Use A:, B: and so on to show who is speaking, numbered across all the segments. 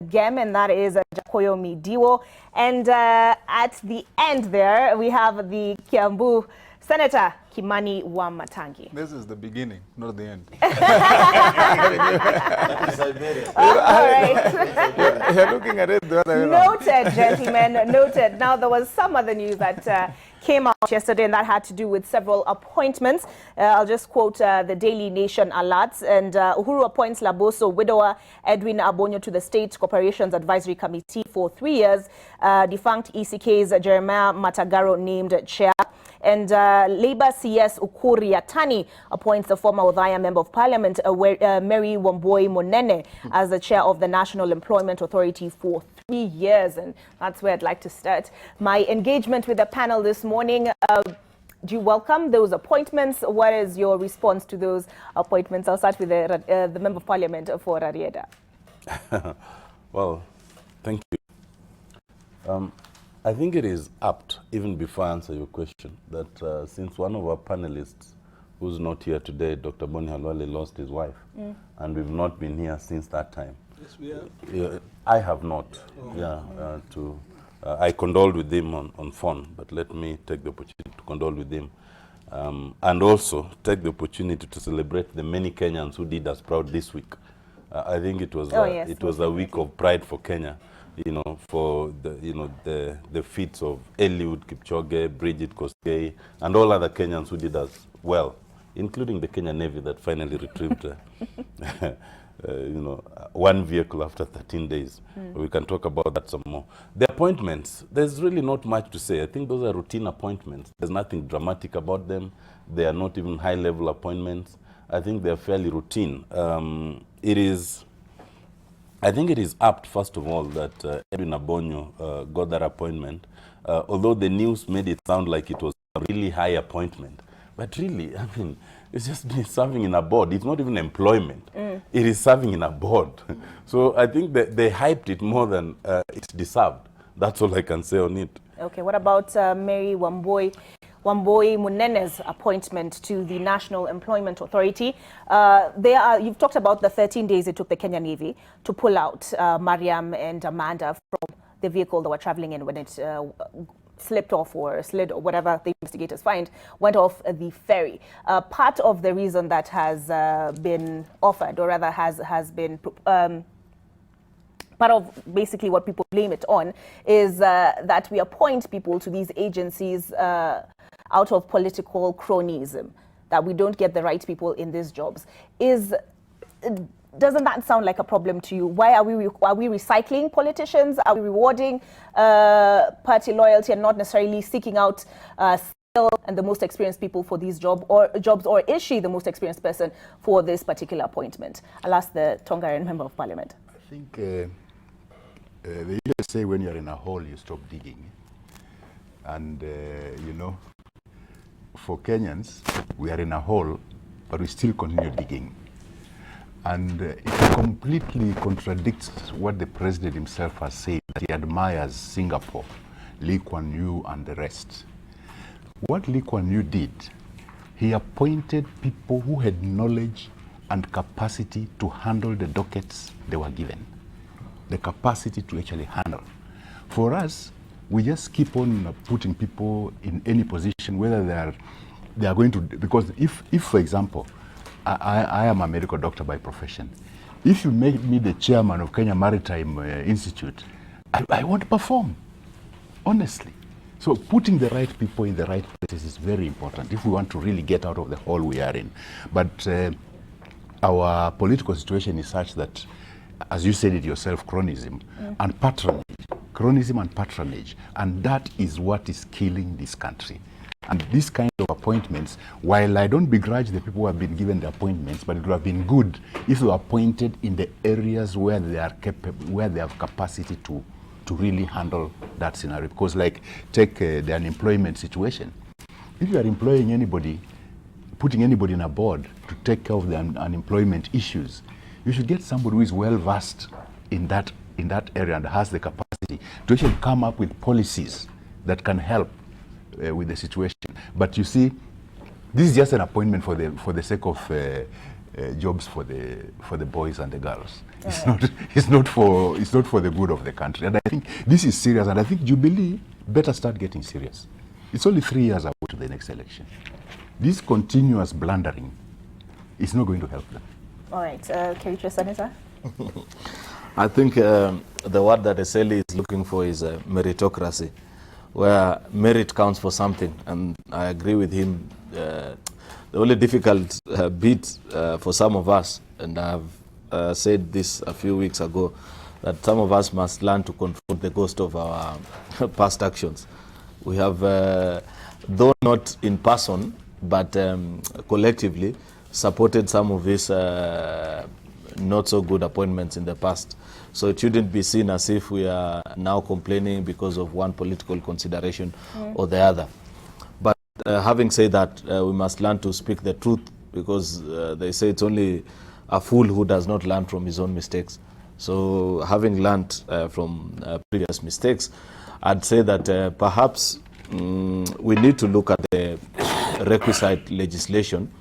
A: Gem, and that is Jakoyo Midiwo. And at the end there, we have the Kiambu Senator Kimani Wamatangi.
B: This is the beginning, not the end.
A: All right.
B: You're looking at it the other way around.
A: Noted, gentlemen, noted. Now, there was some other news that came out yesterday, and that had to do with several appointments. I'll just quote the Daily Nation alerts. And Uhuru appoints Laboso widower Edwin Abonyo to the State Corporations Advisory Committee for 3 years. Defunct ECK's Jeremiah Matagaro named chair. And Labour CS Ukuri Atani appoints the former Odhaya Member of Parliament, Mary Wamboi Monene, as the chair of the National Employment Authority for 3 years. And that's where I'd like to start my engagement with the panel this morning. Do you welcome those appointments? What is your response to those appointments? I'll start with the Member of Parliament for Rarieda.
C: Well, thank you. I think it is apt, even before I answer your question, that since one of our panelists, who's not here today, Dr. Boni Halwale, lost his wife, and we've not been here since that time.
B: Yes, we have.
C: Yeah, I have not. I condoled with him on phone, but let me take the opportunity to condole with him. And also take the opportunity to celebrate the many Kenyans who did us proud this week. I think it was a week of pride for Kenya. You know, for the feats of Eliud Kipchoge, Bridget Kosgei, and all other Kenyans who did us well, including the Kenya Navy that finally retrieved, one vehicle after 13 days. We can talk about that some more. The appointments, there's really not much to say. I think those are routine appointments. There's nothing dramatic about them. They are not even high-level appointments. I think they're fairly routine. I think it is apt, first of all, that Edwin Abonyo got that appointment, although the news made it sound like it was a really high appointment. But really, I mean, it's just been serving in a board. It's not even employment. It is serving in a board. So I think that they hyped it more than it deserved. That's all I can say on it.
A: Okay, what about Mary Wamboi Munene's appointment to the National Employment Authority? You've talked about the 13 days it took the Kenya Navy to pull out Mariam and Amanda from the vehicle they were traveling in when it slipped off or slid or whatever the investigators went off the ferry. Part of the reason that has been offered, or rather has been part of basically what people blame it on, is that we appoint people to these agencies out of political cronyism, that we don't get the right people in these jobs. Doesn't that sound like a problem to you? Why are we recycling politicians? Are we rewarding party loyalty and not necessarily seeking out skill and the most experienced people for these jobs, or is she the most experienced person for this particular appointment? I'll ask the Tongaren Member of Parliament.
D: I think they usually say when you're in a hole, you stop digging. And, for Kenyans, we are in a hole, but we still continue digging. And it completely contradicts what the president himself has said, that he admires Singapore, Lee Kuan Yew, and the rest. What Lee Kuan Yew did, he appointed people who had knowledge and capacity to handle the dockets they were given. The capacity to actually handle. For us, we just keep on putting people in any position, whether they are going to, because if for example, I am a medical doctor by profession. If you make me the chairman of Kenya Maritime Institute, I won't perform, honestly. So putting the right people in the right places is very important if we want to really get out of the hole we are in. But our political situation is such that, as you said it yourself, cronyism and patronage. Cronyism and patronage. And that is what is killing this country. And this kind of appointments, while I don't begrudge the people who have been given the appointments, but it would have been good if they were appointed in the areas where they are capable, where they have capacity to really handle that scenario. Because take the unemployment situation. If you are employing anybody, putting anybody in a board to take care of the unemployment issues, you should get somebody who is well versed in that area and has the capacity to actually come up with policies that can help with the situation. But you see, this is just an appointment for the sake of jobs for the boys and the girls. It's not for the good of the country. And I think this is serious. And I think Jubilee better start getting serious. It's only 3 years away to the next election. This continuous blundering is not going to help them.
A: All right, Kericho Senator.
E: I think the word that Eseli is looking for is meritocracy, where merit counts for something, and I agree with him. The only difficult bit for some of us, and I've said this a few weeks ago, that some of us must learn to confront the ghost of our past actions. We have, though not in person, but collectively, supported some of these not so good appointments in the past. So it shouldn't be seen as if we are now complaining because of one political consideration or the other. But having said that, we must learn to speak the truth, because they say it's only a fool who does not learn from his own mistakes. So having learned from previous mistakes, I'd say that perhaps we need to look at the requisite legislation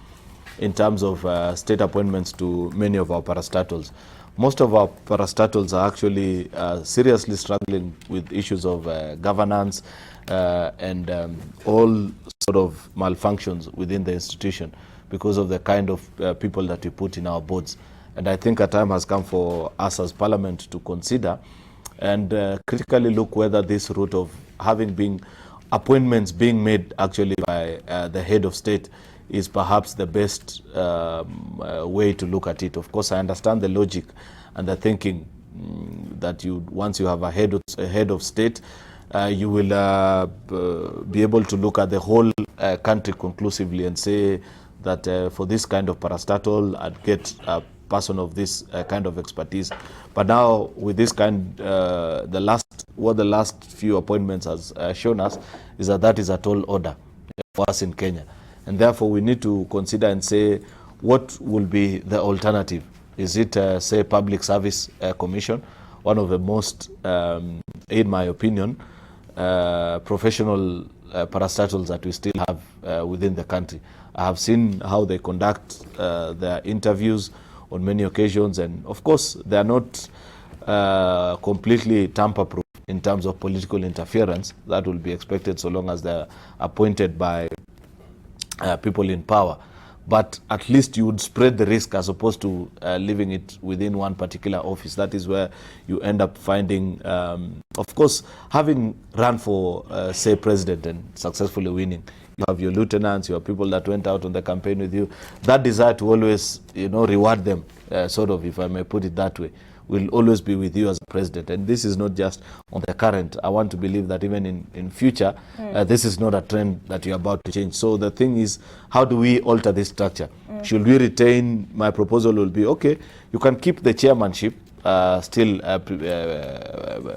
E: in terms of state appointments to many of our parastatals. Most of our parastatals are actually seriously struggling with issues of governance and all sort of malfunctions within the institution because of the kind of people that we put in our boards. And I think a time has come for us as Parliament to consider and critically look whether this route of having appointments being made actually by the head of state is perhaps the best way to look at it. Of course, I understand the logic and the thinking that once you have a head of state, you will be able to look at the whole country conclusively and say that for this kind of parastatal, I'd get a person of this kind of expertise. But now with this kind, what the last few appointments has shown us is that is a tall order for us in Kenya. And therefore we need to consider and say, what will be the alternative? Is it, say, Public Service Commission, one of the most, in my opinion, professional parastatals that we still have within the country. I have seen how they conduct their interviews on many occasions, and of course they are not completely tamper-proof in terms of political interference. That will be expected so long as they are appointed by people in power. But at least you would spread the risk as opposed to leaving it within one particular office. That is where you end up finding, of course, having run for, say, president and successfully winning, you have your lieutenants, you have people that went out on the campaign with you. That desire to always, reward them, sort of, if I may put it that way, will always be with you as a president. And this is not just on the current. I want to believe that even in future, this is not a trend that you're about to change. So the thing is, how do we alter this structure? Should we retain, my proposal will be, okay, you can keep the chairmanship still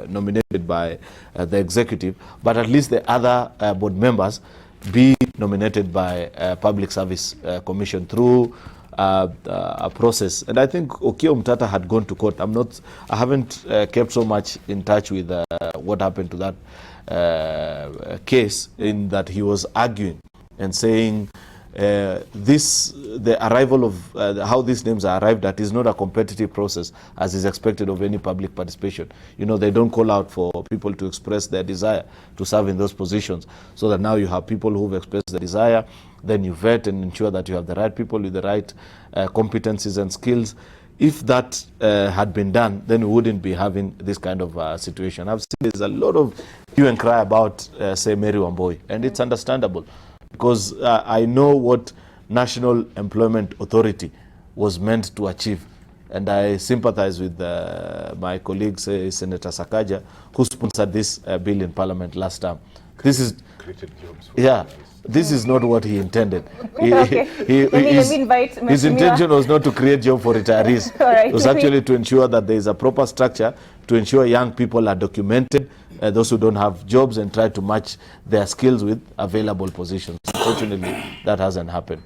E: nominated by the executive, but at least the other board members be nominated by Public Service Commission through a process. And I think Okiya Omtata had gone to court. I haven't kept so much in touch with what happened to that case, in that he was arguing and saying the arrival of how these names are arrived at is not a competitive process as is expected of any public participation. They don't call out for people to express their desire to serve in those positions, so that now you have people who've expressed the desire, then you vet and ensure that you have the right people with the right competencies and skills. If that had been done, then we wouldn't be having this kind of situation. I've seen there's a lot of hue and cry about, say, Mary Wamboi, and it's understandable, because I know what National Employment Authority was meant to achieve. And I sympathize with my colleague, Senator Sakaja, who sponsored this bill in Parliament last time. This is created jobs. Yeah, this is not what he intended. His intention was not to create jobs for retirees. Right. It was actually to ensure that there is a proper structure to ensure young people are documented, those who don't have jobs, and try to match their skills with available positions. Unfortunately, that hasn't happened.